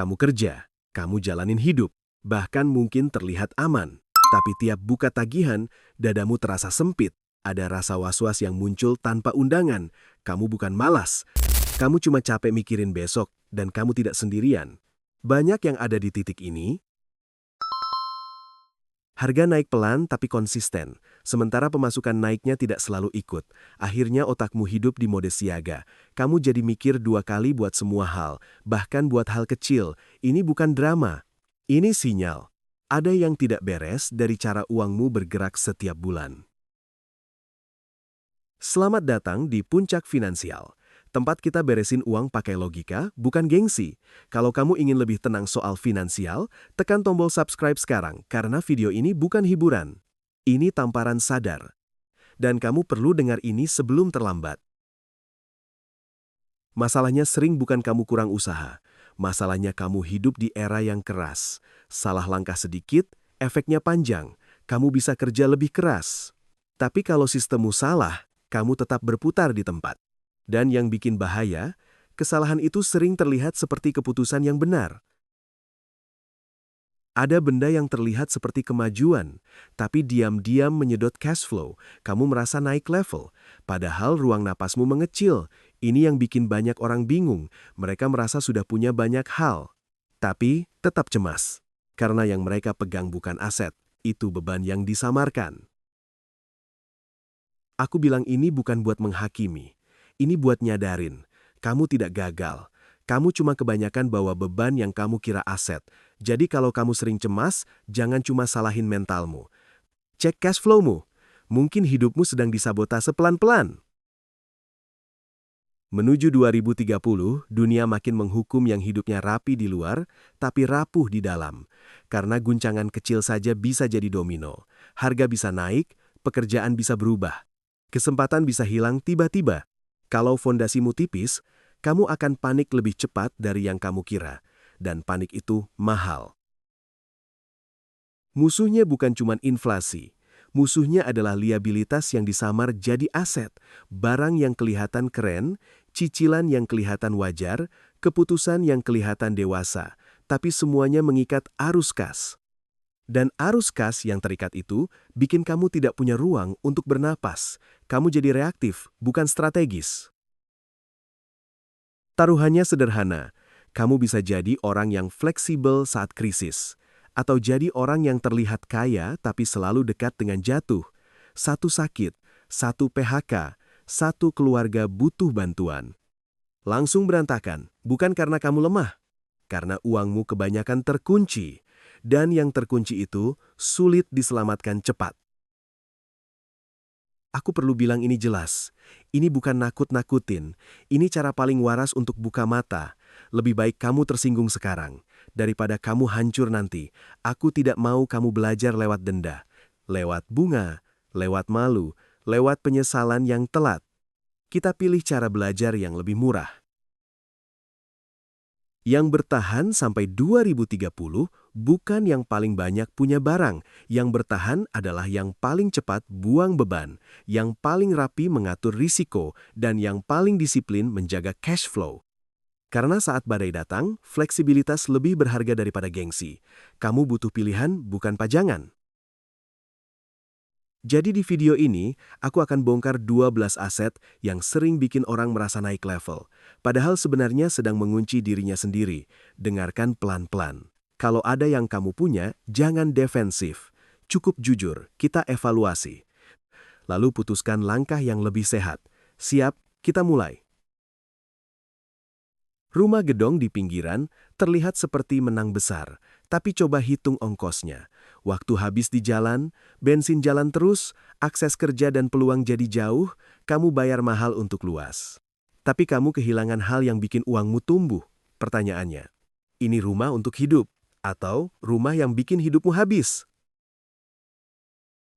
Kamu kerja, kamu jalanin hidup, bahkan mungkin terlihat aman. Tapi tiap buka tagihan, dadamu terasa sempit. Ada rasa was-was yang muncul tanpa undangan. Kamu bukan malas. Kamu cuma capek mikirin besok, dan kamu tidak sendirian. Banyak yang ada di titik ini. Harga naik pelan tapi konsisten, sementara pemasukan naiknya tidak selalu ikut. Akhirnya otakmu hidup di mode siaga. Kamu jadi mikir 2 kali buat semua hal, bahkan buat hal kecil. Ini bukan drama. Ini sinyal. Ada yang tidak beres dari cara uangmu bergerak setiap bulan. Selamat datang di Puncak Finansial. Tempat kita beresin uang pakai logika, bukan gengsi. Kalau kamu ingin lebih tenang soal finansial, tekan tombol subscribe sekarang, karena video ini bukan hiburan. Ini tamparan sadar. Dan kamu perlu dengar ini sebelum terlambat. Masalahnya sering bukan kamu kurang usaha. Masalahnya kamu hidup di era yang keras. Salah langkah sedikit, efeknya panjang. Kamu bisa kerja lebih keras. Tapi kalau sistemmu salah, kamu tetap berputar di tempat. Dan yang bikin bahaya, kesalahan itu sering terlihat seperti keputusan yang benar. Ada benda yang terlihat seperti kemajuan, tapi diam-diam menyedot cash flow. Kamu merasa naik level, padahal ruang napasmu mengecil. Ini yang bikin banyak orang bingung. Mereka merasa sudah punya banyak hal, tapi tetap cemas. Karena yang mereka pegang bukan aset, itu beban yang disamarkan. Aku bilang ini bukan buat menghakimi. Ini buat nyadarin, kamu tidak gagal. Kamu cuma kebanyakan bawa beban yang kamu kira aset. Jadi kalau kamu sering cemas, jangan cuma salahin mentalmu. Cek cash flow-mu. Mungkin hidupmu sedang disabotase pelan-pelan. Menuju 2030, dunia makin menghukum yang hidupnya rapi di luar, tapi rapuh di dalam. Karena guncangan kecil saja bisa jadi domino. Harga bisa naik, pekerjaan bisa berubah. Kesempatan bisa hilang tiba-tiba. Kalau fondasimu tipis, kamu akan panik lebih cepat dari yang kamu kira, dan panik itu mahal. Musuhnya bukan cuma inflasi, musuhnya adalah liabilitas yang disamar jadi aset, barang yang kelihatan keren, cicilan yang kelihatan wajar, keputusan yang kelihatan dewasa, tapi semuanya mengikat arus kas. Dan arus kas yang terikat itu bikin kamu tidak punya ruang untuk bernapas. Kamu jadi reaktif, bukan strategis. Taruhannya sederhana, kamu bisa jadi orang yang fleksibel saat krisis, atau jadi orang yang terlihat kaya tapi selalu dekat dengan jatuh. Satu sakit, satu PHK, satu keluarga butuh bantuan. Langsung berantakan, bukan karena kamu lemah, karena uangmu kebanyakan terkunci, dan yang terkunci itu sulit diselamatkan cepat. Aku perlu bilang ini jelas. Ini bukan nakut-nakutin. Ini cara paling waras untuk buka mata. Lebih baik kamu tersinggung sekarang, daripada kamu hancur nanti. Aku tidak mau kamu belajar lewat denda, lewat bunga, lewat malu, lewat penyesalan yang telat. Kita pilih cara belajar yang lebih murah. Yang bertahan sampai 2030 bukan yang paling banyak punya barang. Yang bertahan adalah yang paling cepat buang beban, yang paling rapi mengatur risiko, dan yang paling disiplin menjaga cash flow. Karena saat badai datang, fleksibilitas lebih berharga daripada gengsi. Kamu butuh pilihan, bukan pajangan. Jadi di video ini, aku akan bongkar 12 aset yang sering bikin orang merasa naik level. Padahal sebenarnya sedang mengunci dirinya sendiri. Dengarkan pelan-pelan. Kalau ada yang kamu punya, jangan defensif. Cukup jujur, kita evaluasi. Lalu putuskan langkah yang lebih sehat. Siap, kita mulai. Rumah gedong di pinggiran terlihat seperti menang besar, tapi coba hitung ongkosnya. Waktu habis di jalan, bensin jalan terus, akses kerja dan peluang jadi jauh, kamu bayar mahal untuk luas. Tapi kamu kehilangan hal yang bikin uangmu tumbuh. Pertanyaannya, ini rumah untuk hidup, atau rumah yang bikin hidupmu habis?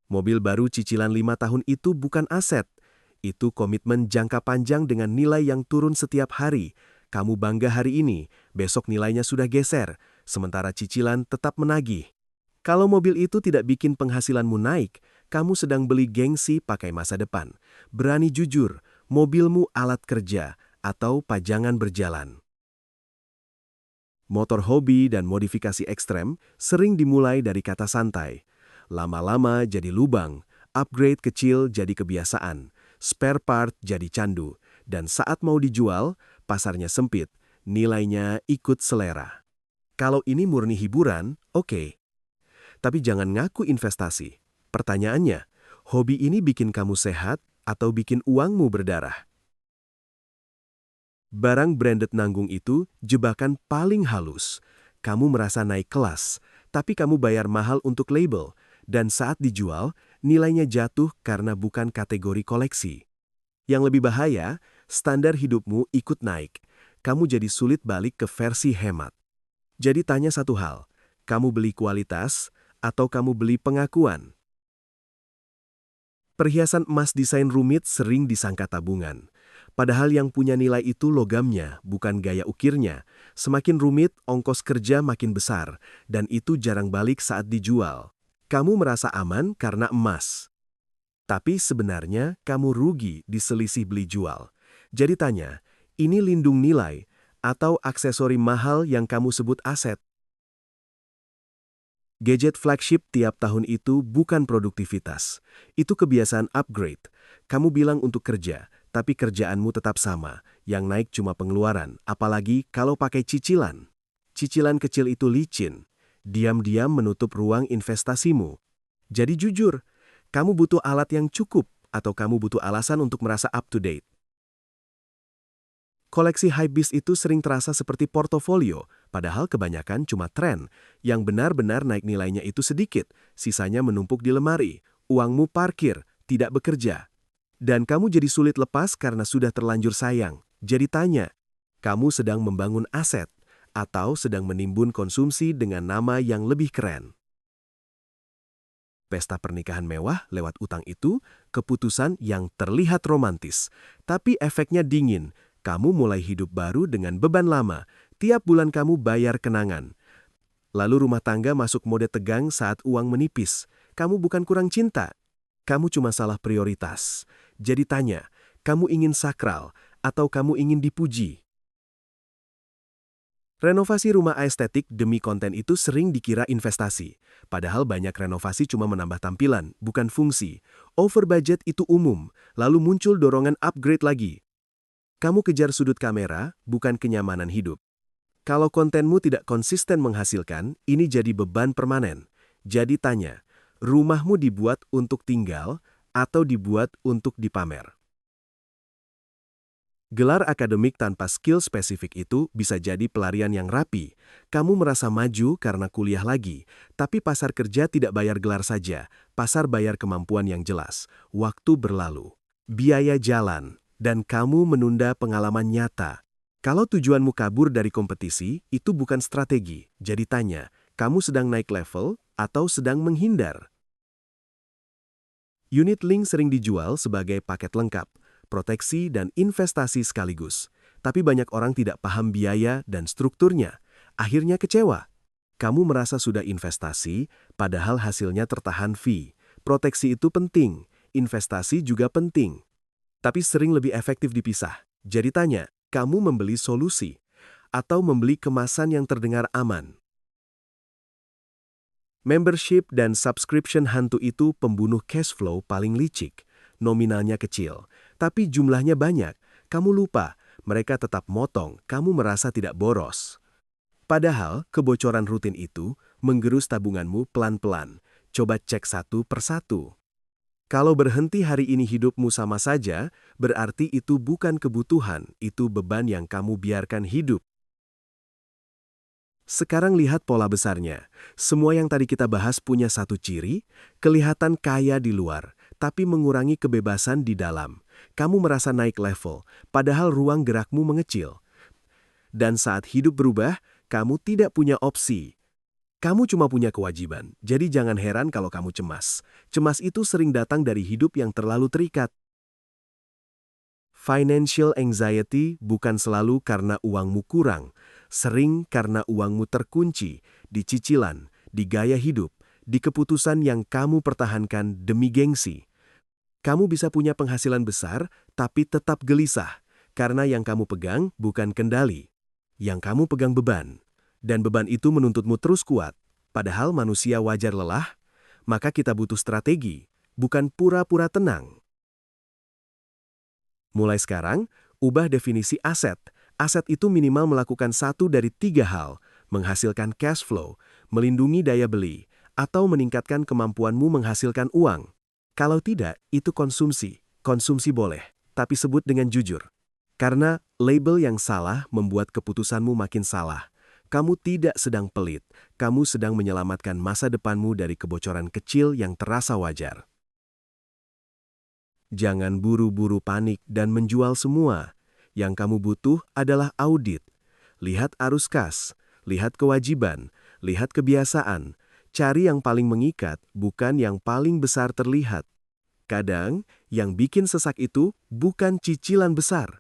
Mobil baru cicilan 5 tahun itu bukan aset. Itu komitmen jangka panjang dengan nilai yang turun setiap hari. Kamu bangga hari ini, besok nilainya sudah geser, sementara cicilan tetap menagih. Kalau mobil itu tidak bikin penghasilanmu naik, kamu sedang beli gengsi pakai masa depan. Berani jujur, mobilmu alat kerja atau pajangan berjalan. Motor hobi dan modifikasi ekstrem sering dimulai dari kata santai. Lama-lama jadi lubang, upgrade kecil jadi kebiasaan, spare part jadi candu, dan saat mau dijual, pasarnya sempit, nilainya ikut selera. Kalau ini murni hiburan, oke. Tapi jangan ngaku investasi. Pertanyaannya, hobi ini bikin kamu sehat atau bikin uangmu berdarah? Barang branded nanggung itu jebakan paling halus. Kamu merasa naik kelas, tapi kamu bayar mahal untuk label, dan saat dijual, nilainya jatuh karena bukan kategori koleksi. Yang lebih bahaya, standar hidupmu ikut naik. Kamu jadi sulit balik ke versi hemat. Jadi tanya satu hal, kamu beli kualitas atau kamu beli pengakuan? Perhiasan emas desain rumit sering disangka tabungan. Padahal yang punya nilai itu logamnya, bukan gaya ukirnya. Semakin rumit, ongkos kerja makin besar, dan itu jarang balik saat dijual. Kamu merasa aman karena emas. Tapi sebenarnya kamu rugi di selisih beli jual. Jadi tanya, ini lindung nilai atau aksesori mahal yang kamu sebut aset? Gadget flagship tiap tahun itu bukan produktivitas. Itu kebiasaan upgrade. Kamu bilang untuk kerja, tapi kerjaanmu tetap sama. Yang naik cuma pengeluaran, apalagi kalau pakai cicilan. Cicilan kecil itu licin. Diam-diam menutup ruang investasimu. Jadi jujur, kamu butuh alat yang cukup atau kamu butuh alasan untuk merasa up to date? Koleksi hypebeast itu sering terasa seperti portofolio, padahal kebanyakan cuma tren. Yang benar-benar naik nilainya itu sedikit, sisanya menumpuk di lemari. Uangmu parkir, tidak bekerja. Dan kamu jadi sulit lepas karena sudah terlanjur sayang. Jadi tanya, kamu sedang membangun aset atau sedang menimbun konsumsi dengan nama yang lebih keren? Pesta pernikahan mewah lewat utang itu keputusan yang terlihat romantis, tapi efeknya dingin. Kamu mulai hidup baru dengan beban lama. Tiap bulan kamu bayar kenangan. Lalu rumah tangga masuk mode tegang saat uang menipis. Kamu bukan kurang cinta. Kamu cuma salah prioritas. Jadi tanya, kamu ingin sakral atau kamu ingin dipuji? Renovasi rumah estetik demi konten itu sering dikira investasi. Padahal banyak renovasi cuma menambah tampilan, bukan fungsi. Over budget itu umum, lalu muncul dorongan upgrade lagi. Kamu kejar sudut kamera, bukan kenyamanan hidup. Kalau kontenmu tidak konsisten menghasilkan, ini jadi beban permanen. Jadi tanya, rumahmu dibuat untuk tinggal atau dibuat untuk dipamer? Gelar akademik tanpa skill spesifik itu bisa jadi pelarian yang rapi. Kamu merasa maju karena kuliah lagi, tapi pasar kerja tidak bayar gelar saja. Pasar bayar kemampuan yang jelas. Waktu berlalu, biaya jalan, dan kamu menunda pengalaman nyata. Kalau tujuanmu kabur dari kompetisi, itu bukan strategi. Jadi tanya, kamu sedang naik level atau sedang menghindar? Unit link sering dijual sebagai paket lengkap, proteksi dan investasi sekaligus. Tapi banyak orang tidak paham biaya dan strukturnya. Akhirnya kecewa. Kamu merasa sudah investasi, padahal hasilnya tertahan fee. Proteksi itu penting, investasi juga penting. Tapi sering lebih efektif dipisah. Jadi tanya, kamu membeli solusi atau membeli kemasan yang terdengar aman? Membership dan subscription hantu itu pembunuh cash flow paling licik. Nominalnya kecil, tapi jumlahnya banyak. Kamu lupa, mereka tetap motong, kamu merasa tidak boros. Padahal kebocoran rutin itu menggerus tabunganmu pelan-pelan. Coba cek satu persatu. Kalau berhenti hari ini hidupmu sama saja, berarti itu bukan kebutuhan, itu beban yang kamu biarkan hidup. Sekarang lihat pola besarnya. Semua yang tadi kita bahas punya satu ciri, kelihatan kaya di luar, tapi mengurangi kebebasan di dalam. Kamu merasa naik level, padahal ruang gerakmu mengecil. Dan saat hidup berubah, kamu tidak punya opsi. Kamu cuma punya kewajiban, jadi jangan heran kalau kamu cemas. Cemas itu sering datang dari hidup yang terlalu terikat. Financial anxiety bukan selalu karena uangmu kurang, sering karena uangmu terkunci di cicilan, di gaya hidup, di keputusan yang kamu pertahankan demi gengsi. Kamu bisa punya penghasilan besar, tapi tetap gelisah, karena yang kamu pegang bukan kendali. Yang kamu pegang beban. Dan beban itu menuntutmu terus kuat. Padahal manusia wajar lelah, maka kita butuh strategi, bukan pura-pura tenang. Mulai sekarang, ubah definisi aset. Aset itu minimal melakukan satu dari 3 hal, menghasilkan cash flow, melindungi daya beli, atau meningkatkan kemampuanmu menghasilkan uang. Kalau tidak, itu konsumsi. Konsumsi boleh, tapi sebut dengan jujur. Karena label yang salah membuat keputusanmu makin salah. Kamu tidak sedang pelit, kamu sedang menyelamatkan masa depanmu dari kebocoran kecil yang terasa wajar. Jangan buru-buru panik dan menjual semua. Yang kamu butuh adalah audit. Lihat arus kas, lihat kewajiban, lihat kebiasaan. Cari yang paling mengikat, bukan yang paling besar terlihat. Kadang, yang bikin sesak itu bukan cicilan besar,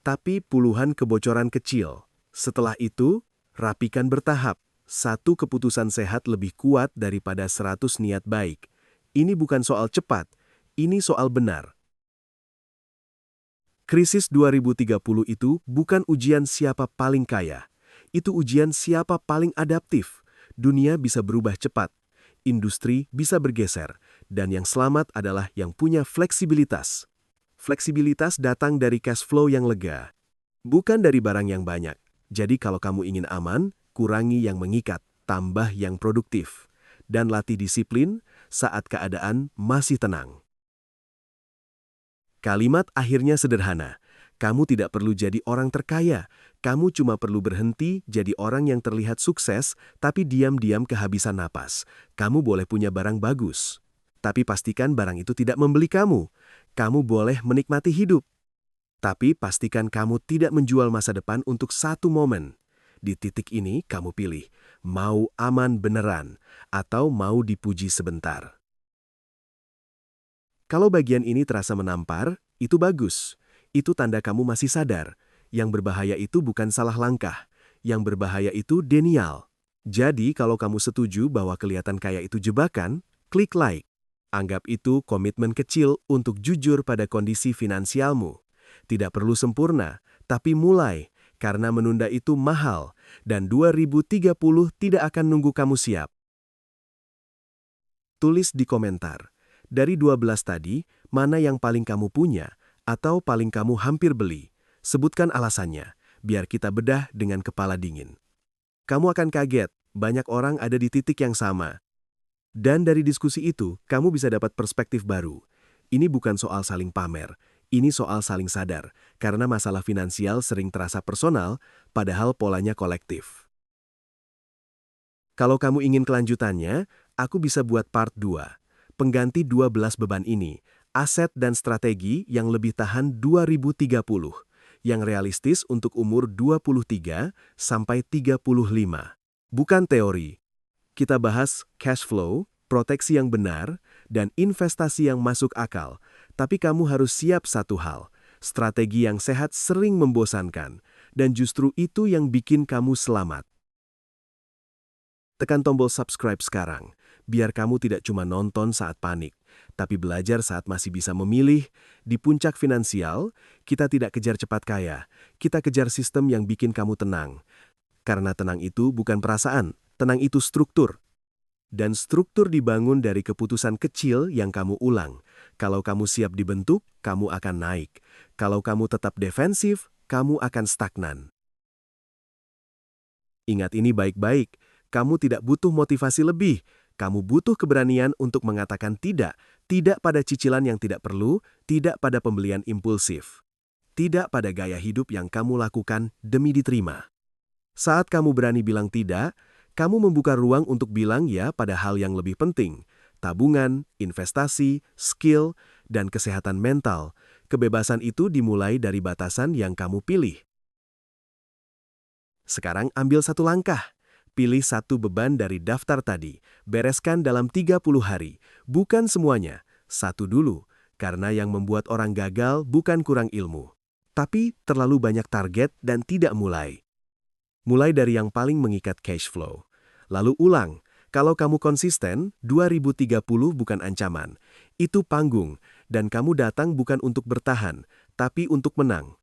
tapi puluhan kebocoran kecil. Setelah itu, rapikan bertahap. Satu keputusan sehat lebih kuat daripada 100 niat baik. Ini bukan soal cepat, ini soal benar. Krisis 2030 itu bukan ujian siapa paling kaya. Itu ujian siapa paling adaptif. Dunia bisa berubah cepat, industri bisa bergeser, dan yang selamat adalah yang punya fleksibilitas. Fleksibilitas datang dari cash flow yang lega, bukan dari barang yang banyak. Jadi kalau kamu ingin aman, kurangi yang mengikat, tambah yang produktif. Dan latih disiplin saat keadaan masih tenang. Kalimat akhirnya sederhana. Kamu tidak perlu jadi orang terkaya. Kamu cuma perlu berhenti jadi orang yang terlihat sukses, tapi diam-diam kehabisan napas. Kamu boleh punya barang bagus, tapi pastikan barang itu tidak membeli kamu. Kamu boleh menikmati hidup, tapi pastikan kamu tidak menjual masa depan untuk satu momen. Di titik ini kamu pilih, mau aman beneran atau mau dipuji sebentar. Kalau bagian ini terasa menampar, itu bagus. Itu tanda kamu masih sadar. Yang berbahaya itu bukan salah langkah. Yang berbahaya itu denial. Jadi kalau kamu setuju bahwa kelihatan kaya itu jebakan, klik like. Anggap itu komitmen kecil untuk jujur pada kondisi finansialmu. Tidak perlu sempurna, tapi mulai, karena menunda itu mahal, dan 2030 tidak akan nunggu kamu siap. Tulis di komentar, dari 12 tadi, mana yang paling kamu punya, atau paling kamu hampir beli. Sebutkan alasannya, biar kita bedah dengan kepala dingin. Kamu akan kaget, banyak orang ada di titik yang sama. Dan dari diskusi itu, kamu bisa dapat perspektif baru. Ini bukan soal saling pamer. Ini soal saling sadar, karena masalah finansial sering terasa personal, padahal polanya kolektif. Kalau kamu ingin kelanjutannya, aku bisa buat part 2. Pengganti 12 beban ini, aset dan strategi yang lebih tahan 2030, yang realistis untuk umur 23 sampai 35. Bukan teori. Kita bahas cash flow, proteksi yang benar, dan investasi yang masuk akal. Tapi kamu harus siap satu hal, strategi yang sehat sering membosankan, dan justru itu yang bikin kamu selamat. Tekan tombol subscribe sekarang, biar kamu tidak cuma nonton saat panik, tapi belajar saat masih bisa memilih. Di puncak finansial, kita tidak kejar cepat kaya, kita kejar sistem yang bikin kamu tenang. Karena tenang itu bukan perasaan, tenang itu struktur. Dan struktur dibangun dari keputusan kecil yang kamu ulang. Kalau kamu siap dibentuk, kamu akan naik. Kalau kamu tetap defensif, kamu akan stagnan. Ingat ini baik-baik, kamu tidak butuh motivasi lebih. Kamu butuh keberanian untuk mengatakan tidak. Tidak pada cicilan yang tidak perlu, tidak pada pembelian impulsif. Tidak pada gaya hidup yang kamu lakukan demi diterima. Saat kamu berani bilang tidak, kamu membuka ruang untuk bilang ya pada hal yang lebih penting. Tabungan, investasi, skill, dan kesehatan mental. Kebebasan itu dimulai dari batasan yang kamu pilih. Sekarang ambil satu langkah. Pilih satu beban dari daftar tadi. Bereskan dalam 30 hari. Bukan semuanya. Satu dulu. Karena yang membuat orang gagal bukan kurang ilmu, tapi terlalu banyak target dan tidak mulai. Mulai dari yang paling mengikat cash flow. Lalu ulang, kalau kamu konsisten, 2030 bukan ancaman. Itu panggung, dan kamu datang bukan untuk bertahan, tapi untuk menang.